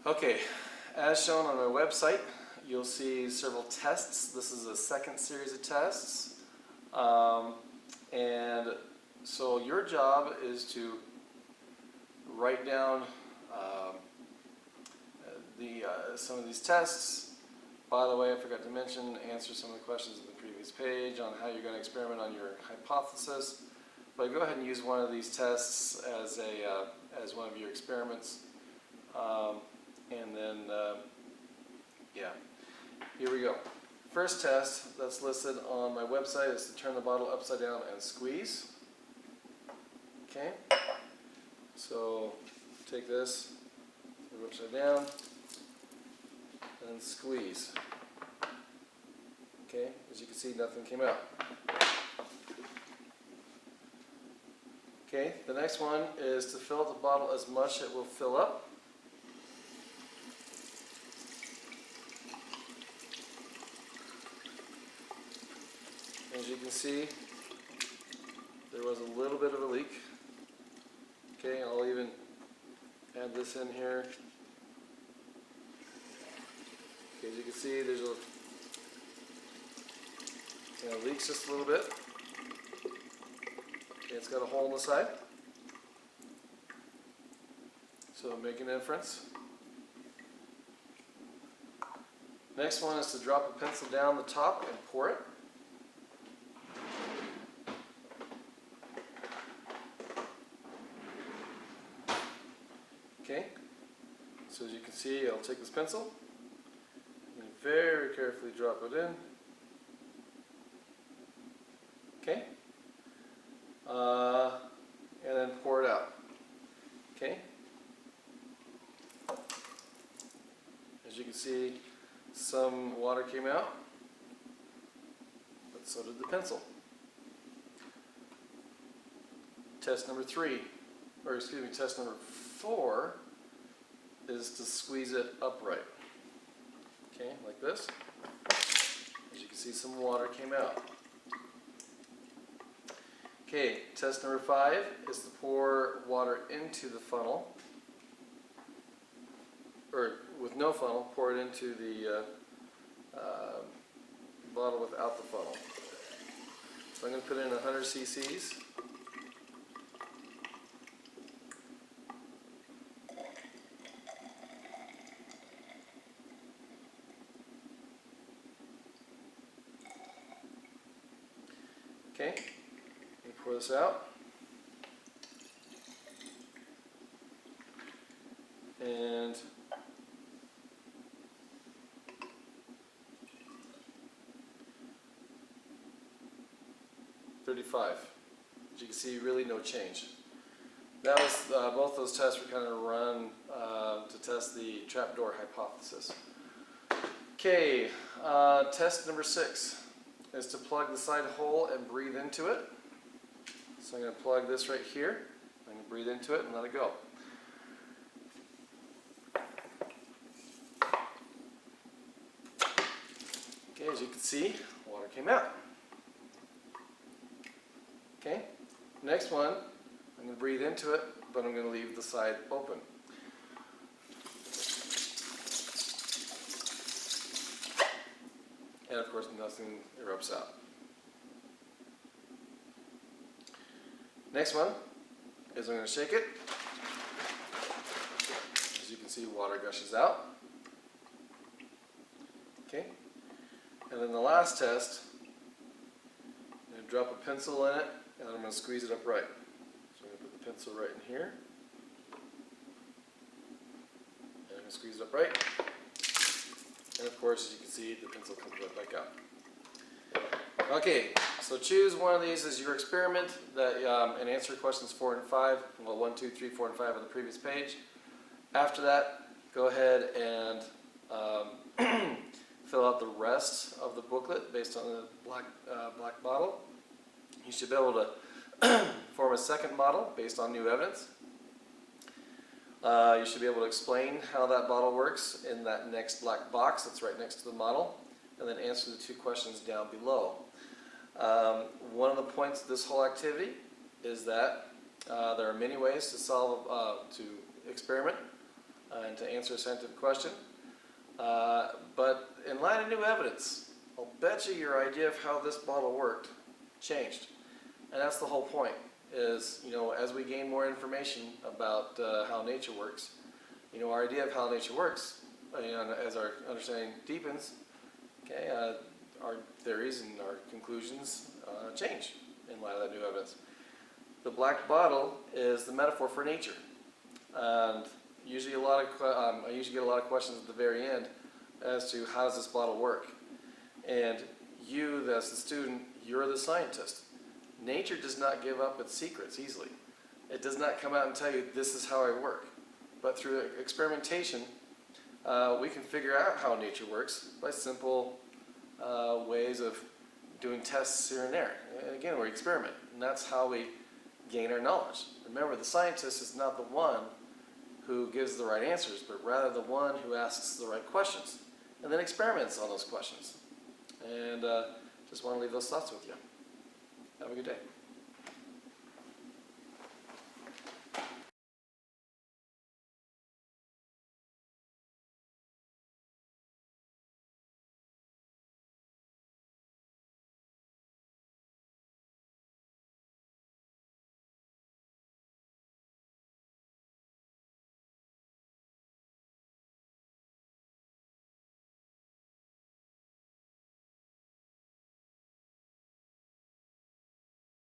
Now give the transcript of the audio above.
Okay, as shown on our website, you'll see several tests. This is a second series of tests. And so your job is to write down some of these tests. By the way, I forgot to mention, answer some of the questions in the previous page on how you're going to experiment on your hypothesis. But go ahead and use one of these tests as one of your experiments. And then, yeah, here we go. First test that's listed on my website is to turn the bottle upside down and squeeze. Okay, so take this, put it upside down, and squeeze. Okay, as you can see, nothing came out. Okay, the next one is to fill the bottle as much it will fill up. As you can see, there was a little bit of a leak. Okay, I'll even add this in here. Okay, as you can see, there's leaks just a little bit. Okay, it's got a hole in the side, so making an inference. Next one is to drop a pencil down the top and pour it. Okay, so as you can see, I'll take this pencil and very carefully drop it in. Okay, and then pour it out. Okay, as you can see, some water came out, but so did the pencil. Test number 3, or excuse me, test number 4 is to squeeze it upright. Okay, like this. As you can see, some water came out. Okay, test number 5 is to pour water into the funnel, or with no funnel, pour it into the bottle without the funnel. So I'm going to put in 100 cc's. Okay, let me pour this out. And .35. As you can see, really no change. That was both those tests were kind of run to test the trapdoor hypothesis. Okay, test number 6 is to plug the side hole and breathe into it. So I'm going to plug this right here. I'm going to breathe into it and let it go. Okay, as you can see, water came out. Okay, next one, I'm going to breathe into it, but I'm going to leave the side open. And of course, nothing erupts out. Next one is I'm going to shake it. As you can see, water gushes out. Okay, and then the last test, I'm going to drop a pencil in it, and then I'm going to squeeze it upright. So I'm going to put the pencil right in here, and I'm going to squeeze it upright. And of course, as you can see, the pencil comes right back out. Okay, so choose one of these as your experiment and answer questions 4 and 5. Well, 1, 2, 3, 4, and 5 on the previous page. After that, go ahead and fill out the rest of the booklet based on the black model. You should be able to form a second model based on new evidence. You should be able to explain how that model works in that next black box that's right next to the model, and then answer the 2 questions down below. One of the points of this whole activity is that there are many ways to experiment. and to answer a scientific question. But in light of new evidence, I'll bet you your idea of how this bottle worked changed. And that's the whole point, is, as we gain more information about how nature works, our idea of how nature works, as our understanding deepens, okay, our theories and our conclusions change in light of that new evidence. The black bottle is the metaphor for nature. And usually I usually get a lot of questions at the very end as to how does this bottle work. And you, as the student, you're the scientist. Nature does not give up its secrets easily. It does not come out and tell you, this is how I work. But through experimentation, we can figure out how nature works by simple ways of doing tests here and there. And again, we experiment, and that's how we gain our knowledge. Remember, the scientist is not the one who gives the right answers, but rather the one who asks the right questions, and then experiments on those questions. And just want to leave those thoughts with you. Have a good day.